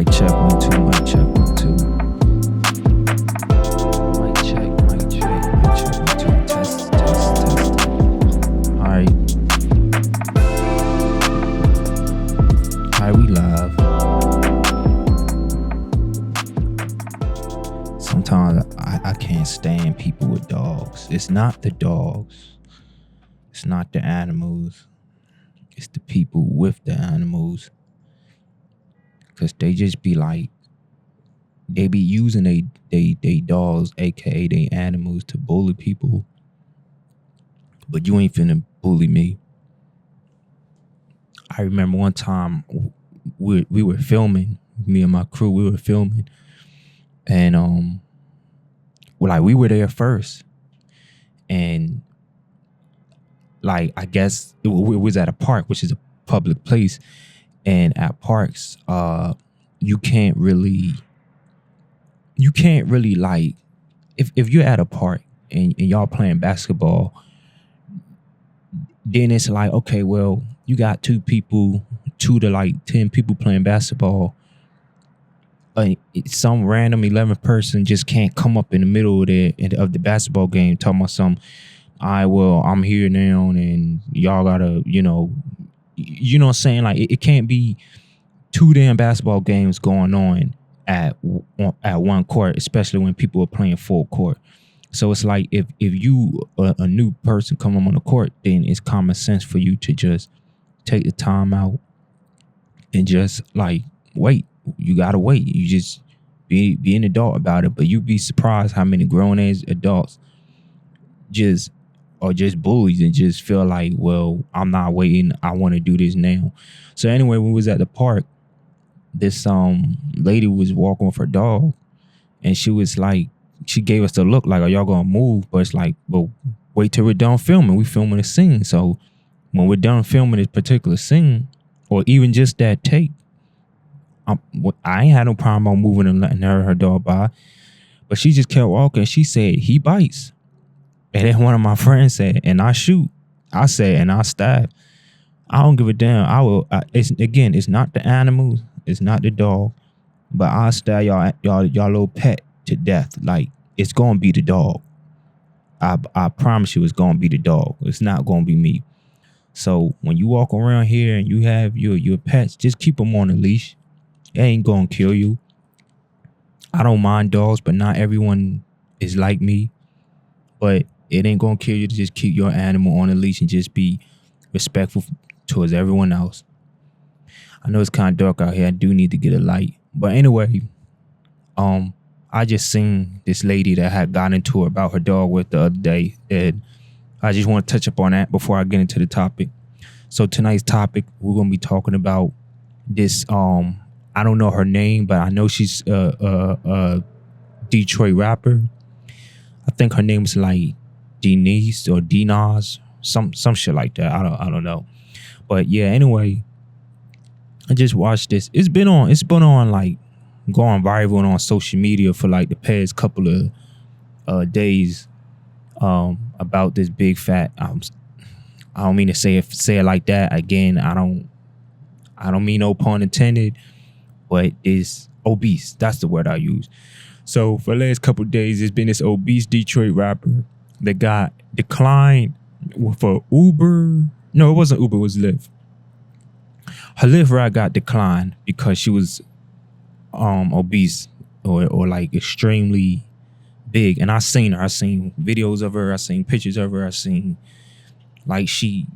Mic check, 1, 2, mic check, 1, 2. Mic check, mic check, mic check, 1, 2. Test, test, test. Alright. Alright, we live. Sometimes I can't stand people with dogs. It's not the dogs. It's not the animals. It's the people with the animals. Because they just be like, they be using they dogs, aka they animals, to bully people. But you ain't finna bully me. I remember one time we were filming, me and my crew, we were filming. And we were there first. And like, I guess it was at a park, which is a public place. And at parks, you can't really like, if you're at a park and y'all playing basketball, then it's like, okay, well, you got 2 to like 10 people playing basketball. Some random 11 person just can't come up in the middle of the basketball game talking about something. I'm here now and y'all gotta, you know what I'm saying? Like, it can't be 2 damn basketball games going on at one court, especially when people are playing full court. So it's like, if you a new person coming on the court, then it's common sense for you to just take the time out and just like wait. You gotta wait. You just be an adult about it. But you'd be surprised how many grown ass adults just bullies and just feel like, well, I'm not waiting, I want to do this now. So anyway, when we was at the park, this lady was walking with her dog, and she was like, she gave us the look like, are y'all gonna move? But it's like, well, wait till we're done filming. We filming a scene. So when we're done filming this particular scene, or even just that take, I ain't had no problem on moving and letting her dog by. But she just kept walking. She said, he bites. And then one of my friends said, and I shoot. I said, and I stab. I don't give a damn. It's not the animals. It's not the dog. But I'll stab y'all little pet to death. Like, it's going to be the dog. I promise you it's going to be the dog. It's not going to be me. So when you walk around here and you have your pets, just keep them on a leash. It ain't going to kill you. I don't mind dogs, but not everyone is like me. But it ain't going to kill you to just keep your animal on a leash and just be respectful towards everyone else. I know it's kind of dark out here. I do need to get a light. But anyway, I just seen this lady that had got into it about her dog with the other day. And I just want to touch up on that before I get into the topic. So tonight's topic, we're going to be talking about this, I don't know her name, but I know she's a Detroit rapper. I think her name is like Denise or Dinas, some shit like that. I don't know. But yeah, anyway, I just watched this. It's been on like going viral on social media for like the past couple of days about this big fat I don't mean to say it like that. Again, I don't mean no pun intended, but it's obese. That's the word I use. So for the last couple of days, there's been this obese Detroit rapper that got declined for Uber. No, it wasn't Uber, it was Lyft. Her Lyft ride got declined because she was obese or like extremely big. And I seen her. I seen videos of her. I seen pictures of her. I seen like she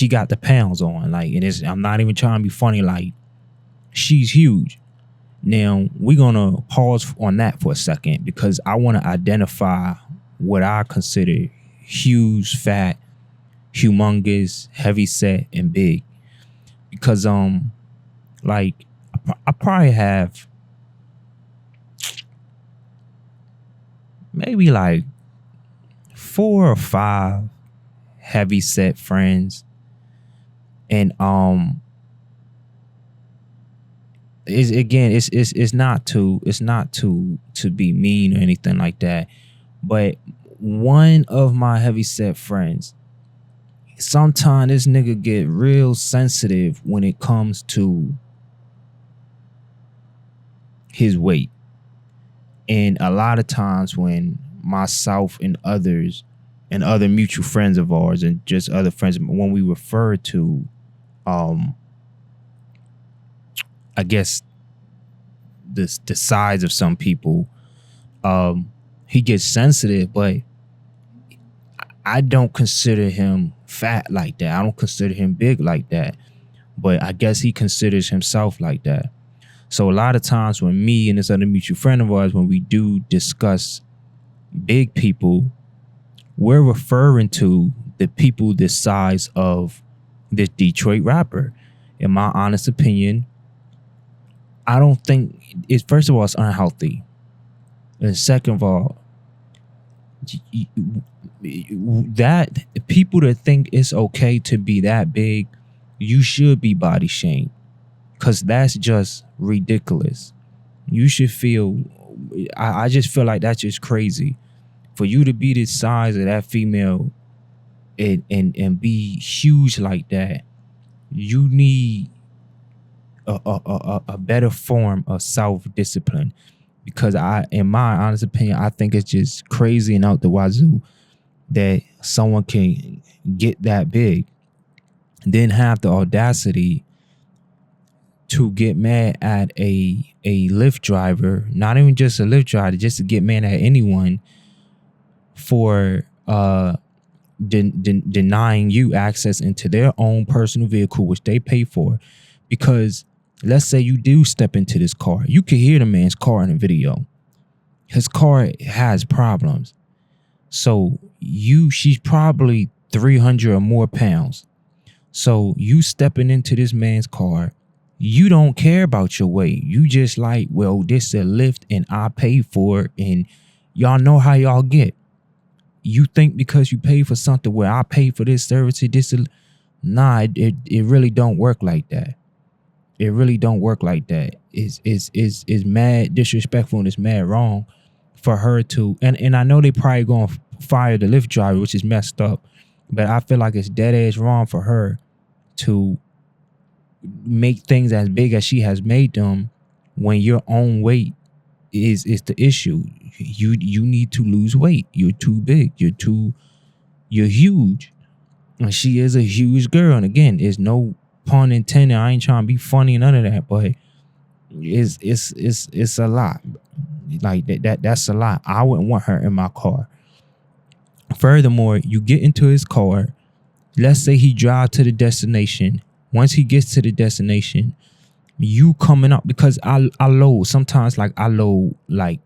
got the pounds on. Like, I'm not even trying to be funny. Like, she's huge. Now, we're going to pause on that for a second because I want to identify what I consider huge, fat, humongous, heavy set, and big. Because, like, I probably have maybe like 4 or 5 heavy set friends. And, it's not to be mean or anything like that, but one of my heavy set friends, sometimes this nigga get real sensitive when it comes to his weight. And a lot of times when myself and others and other mutual friends of ours and just other friends, when we refer to um I guess the size of some people, he gets sensitive, but I don't consider him fat like that. I don't consider him big like that. But I guess he considers himself like that. So a lot of times when me and this other mutual friend of ours, when we do discuss big people, we're referring to the people the size of this Detroit rapper. In my honest opinion, I don't think it's, first of all, it's unhealthy. And second of all, that people that think it's okay to be that big, you should be body shamed, because that's just ridiculous. You should feel, I just feel like that's just crazy. For you to be the size of that female and be huge like that, you need a better form of self-discipline. Because in my honest opinion, I think it's just crazy and out the wazoo that someone can get that big, then have the audacity to get mad at a Lyft driver, not even just a Lyft driver, just to get mad at anyone for denying you access into their own personal vehicle, which they pay for. Because let's say you do step into this car, you can hear the man's car in the video. His car has problems. So she's probably 300 or more pounds. So you stepping into this man's car, you don't care about your weight. You just like, well, this is a Lyft and I pay for it, and y'all know how y'all get. You think because you pay for something where I pay for this service, nah, it really don't work like that. It really don't work like that. It's mad disrespectful and it's mad wrong for her to, and I know they probably gonna fire the Lyft driver, which is messed up, but I feel like it's dead ass wrong for her to make things as big as she has made them when your own weight is the issue. You need to lose weight. You're too big. You're huge. And she is a huge girl. And again, there's no pun intended. I ain't trying to be funny and none of that, but it's a lot. Like that's a lot. I wouldn't want her in my car. Furthermore, you get into his car. Let's say he drives to the destination. Once he gets to the destination, you coming up, because I load sometimes, like I load like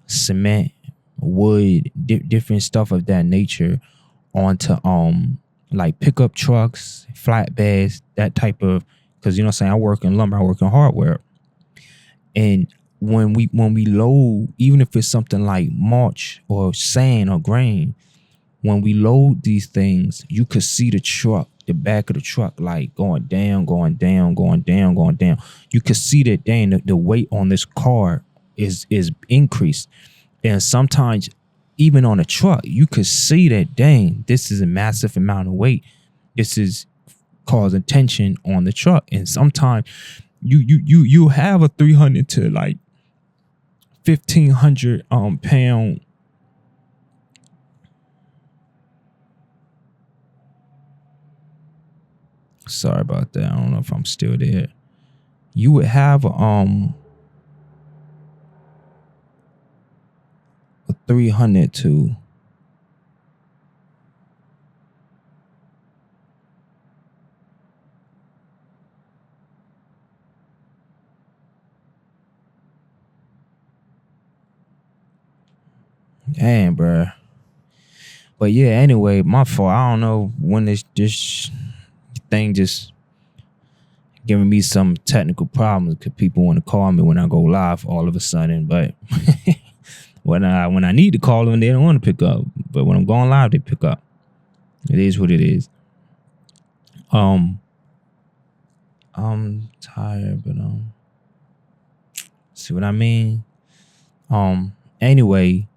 cement, wood, different stuff of that nature onto like pickup trucks, flatbeds, that type of, because you know what I'm saying, I work in lumber, I work in hardware. And when we load, even if it's something like mulch or sand or grain, when we load these things, you could see the back of the truck, like going down, going down, going down, going down. You could see that, dang, the weight on this car is increased. And sometimes even on a truck, you could see that, dang, this is a massive amount of weight. This is causing tension on the truck. And sometimes you have a 300 to like 1,500 pound. Sorry about that. I don't know if I'm still there. You would have a 300 to damn, bro. But yeah, anyway, my fault. I don't know when this thing just giving me some technical problems, because people want to call me when I go live all of a sudden. But when I need to call them, they don't want to pick up. But when I'm going live, they pick up. It is what it is. I'm tired, but see what I mean? Anyway,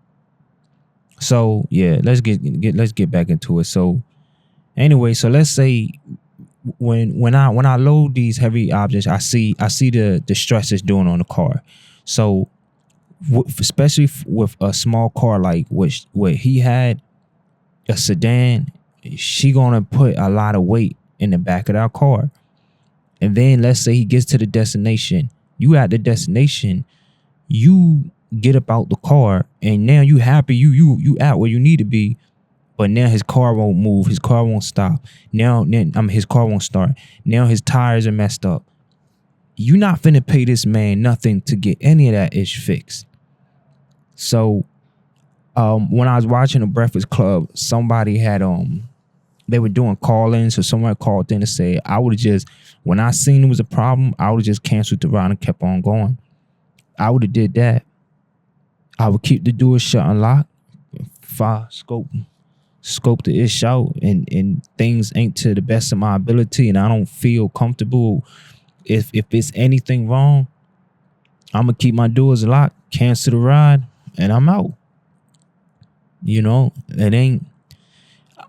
so yeah, let's get back into it. So anyway, so let's say when I load these heavy objects, I see the stress it's doing on the car. So especially with a small car like what he had, a sedan, she gonna put a lot of weight in the back of that car. And then let's say he gets to the destination. You at the destination, you get up out the car, and now you happy, you at where you need to be. But now his car won't move, his car won't stop. His car won't start. Now his tires are messed up. You not finna pay this man nothing to get any of that ish fixed. So when I was watching the Breakfast Club, somebody had they were doing call-ins, so someone called in and said, I would have just, when I seen it was a problem, I would have just canceled the ride and kept on going. I would have did that. I would keep the doors shut and locked. Scope the ish out, and things ain't to the best of my ability, and I don't feel comfortable. If it's anything wrong, I'm gonna keep my doors locked, cancel the ride, and I'm out. You know, it ain't.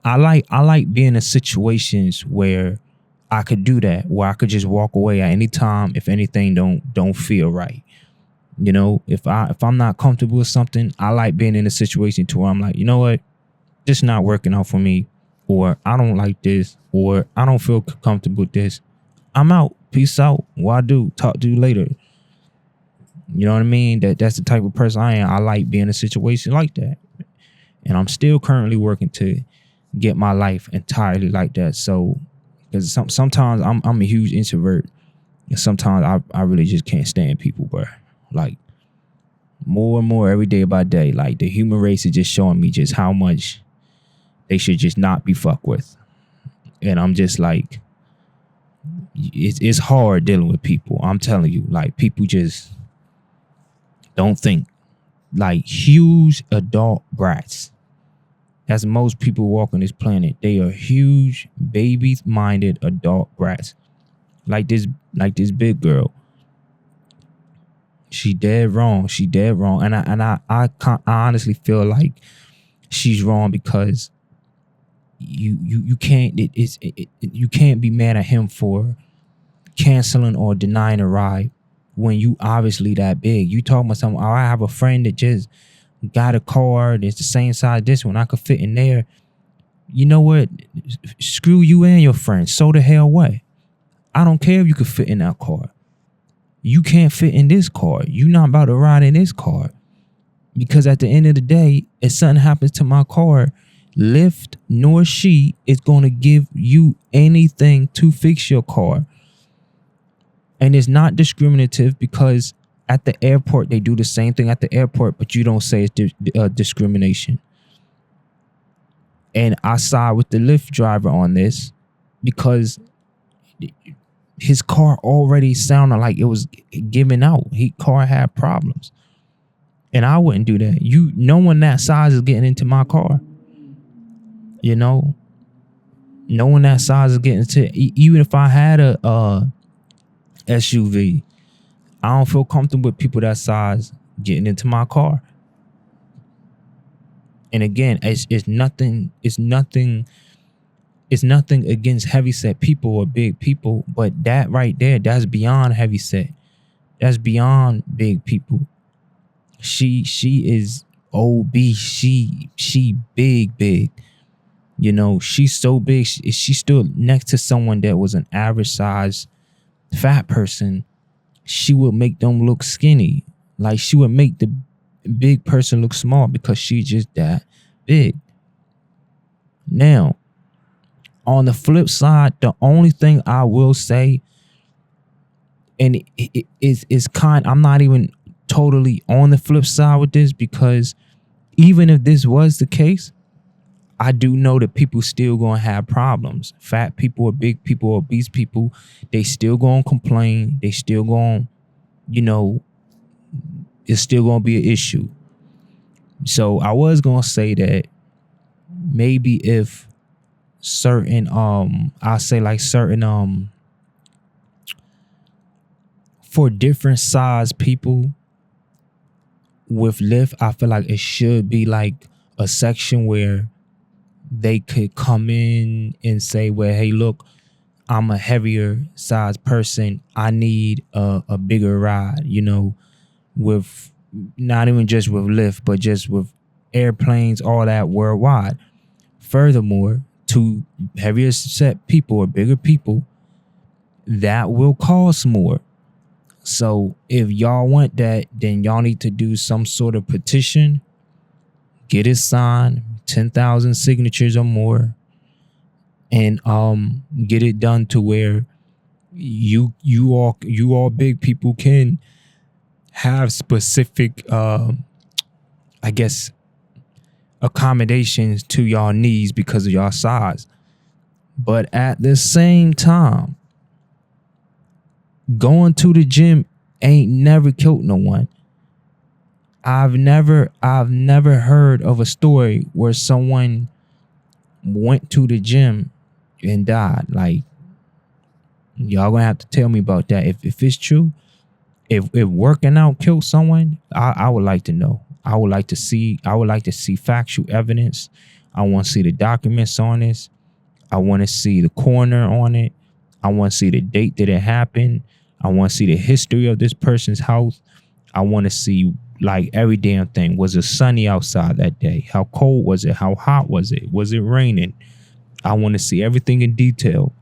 I like being in situations where I could do that, where I could just walk away at any time if anything don't feel right. You know, if I'm not comfortable with something, I like being in a situation to where I'm like, you know what, this not working out for me, or I don't like this, or I don't feel comfortable with this. I'm out. Peace out. What I do, talk to you later. You know what I mean? That's the type of person I am. I like being in a situation like that. And I'm still currently working to get my life entirely like that. So, because sometimes I'm a huge introvert, and sometimes I really just can't stand people, bro. Like, more and more every day by day, like the human race is just showing me just how much they should just not be fucked with. And I'm just like, it's hard dealing with people. I'm telling you, like, people just don't think. Like, huge adult brats. As most people walk on this planet, they are huge, baby-minded adult brats. Like this big girl. She dead wrong. And I honestly feel like she's wrong because you can't you can't be mad at him for canceling or denying a ride when you obviously that big. You talking about something. Oh, I have a friend that just got a car that's the same size this one. I could fit in there. You know what? Screw you and your friends. So the hell what? I don't care if you could fit in that car. You can't fit in this car. You not about to ride in this car. Because at the end of the day, if something happens to my car, Lyft nor she is going to give you anything to fix your car. And it's not discriminative because at the airport, they do the same thing at the airport, but you don't say it's discrimination. And I side with the Lyft driver on this because his car already sounded like it was giving out. His car had problems. And I wouldn't do that. No one that size is getting into my car. You know? No one that size is getting into, even if I had a SUV, I don't feel comfortable with people that size getting into my car. And again, it's nothing against heavyset people or big people, but that right there, that's beyond heavyset. That's beyond big people. She is obese. She big. You know, she's so big. She stood next to someone that was an average size fat person. She would make them look skinny. Like, she would make the big person look small because she's just that big. Now, on the flip side, the only thing I will say, and it's kind, I'm not even totally on the flip side with this, because even if this was the case, I do know that people still gonna have problems. Fat people or big people or obese people, they still gonna complain. They still gonna, you know, it's still gonna be an issue. So I was gonna say that maybe if certain I say like certain for different size people with Lyft, I feel like it should be like a section where they could come in and say, well, hey, look, I'm a heavier size person. I need a bigger ride, with not even just with Lyft, but just with airplanes, all that worldwide. Furthermore, to heavier set people or bigger people, that will cost more. So if y'all want that, then y'all need to do some sort of petition, get it signed, 10,000 signatures or more, and get it done to where you all big people can have specific I guess accommodations to y'all needs because of y'all size. But at the same time, going to the gym ain't never killed no one. I've never heard of a story where someone went to the gym and died. Like, y'all gonna have to tell me about that. If it's true, if working out killed someone, I would like to know. I would like to see factual evidence. I want to see the documents on this. I want to see the coroner on it. I want to see the date that it happened. I want to see the history of this person's health. I want to see like every damn thing. Was it sunny outside that day? How cold was it? How hot was it? Was it raining? I want to see everything in detail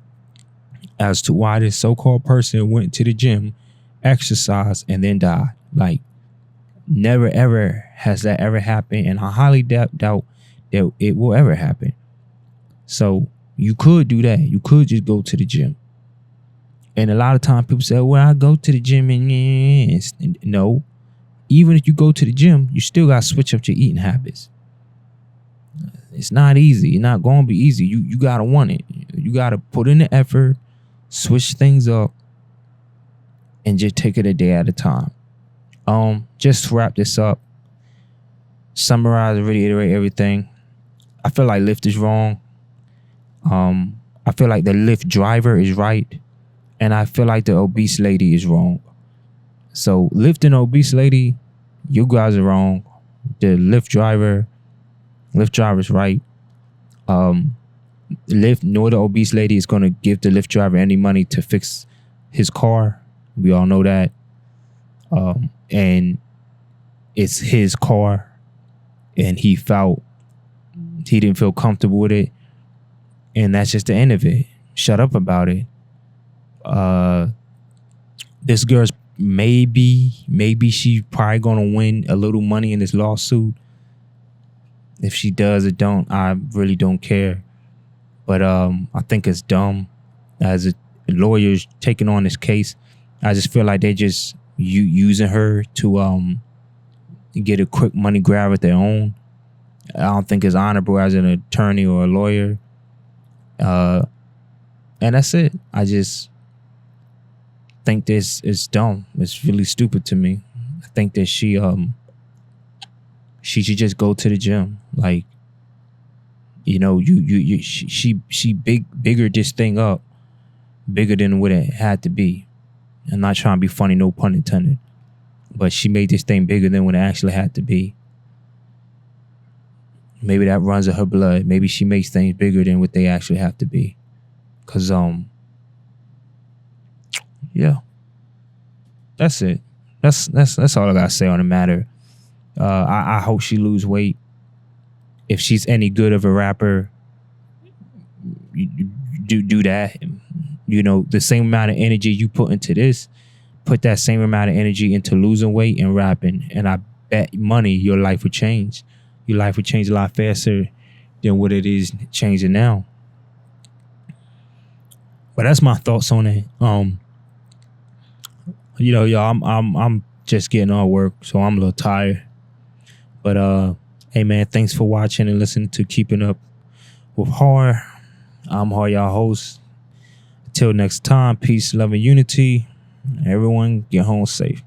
as to why this so-called person went to the gym, exercised, and then died. Like, never ever has that ever happened, and I highly doubt that it will ever happen. So you could do that. You could just go to the gym. And a lot of times people say, well, I go to the gym and no. Even if you go to the gym, you still got to switch up your eating habits. It's not easy. It's not going to be easy. You got to want it. You got to put in the effort, switch things up, and just take it a day at a time. Just to wrap this up, summarize and reiterate everything. I feel like Lyft is wrong. I feel like the Lyft driver is right. And I feel like the obese lady is wrong. So Lyft and obese lady, you guys are wrong. The Lyft driver's right. Lyft nor the obese lady is going to give the Lyft driver any money to fix his car. We all know that. And it's his car, and he didn't feel comfortable with it, and that's just the end of it. Shut up about it. This girl's maybe she's probably gonna win a little money in this lawsuit. If she does or don't, I really don't care. But I think it's dumb as a lawyer's taking on this case. I just feel like they just using her to get a quick money grab at their own. I don't think it's honorable as an attorney or a lawyer. And that's it. I just think this is dumb. It's really stupid to me. I think that she should just go to the gym. Like, she bigger this thing up, bigger than what it had to be. I'm not trying to be funny, no pun intended. But she made this thing bigger than what it actually had to be. Maybe that runs in her blood. Maybe she makes things bigger than what they actually have to be. Cause yeah. That's it. That's all I gotta say on the matter. I hope she lose weight. If she's any good of a rapper, you do that. The same amount of energy you put into this, put that same amount of energy into losing weight and rapping, and I bet money your life would change. Your life would change a lot faster than what it is changing now. But that's my thoughts on it. Y'all, I'm just getting on work, so I'm a little tired. But hey man, thanks for watching and listening to Keeping Up with Horror. I'm Har, y'all host. Until next time, peace, love, and unity. Everyone get home safe.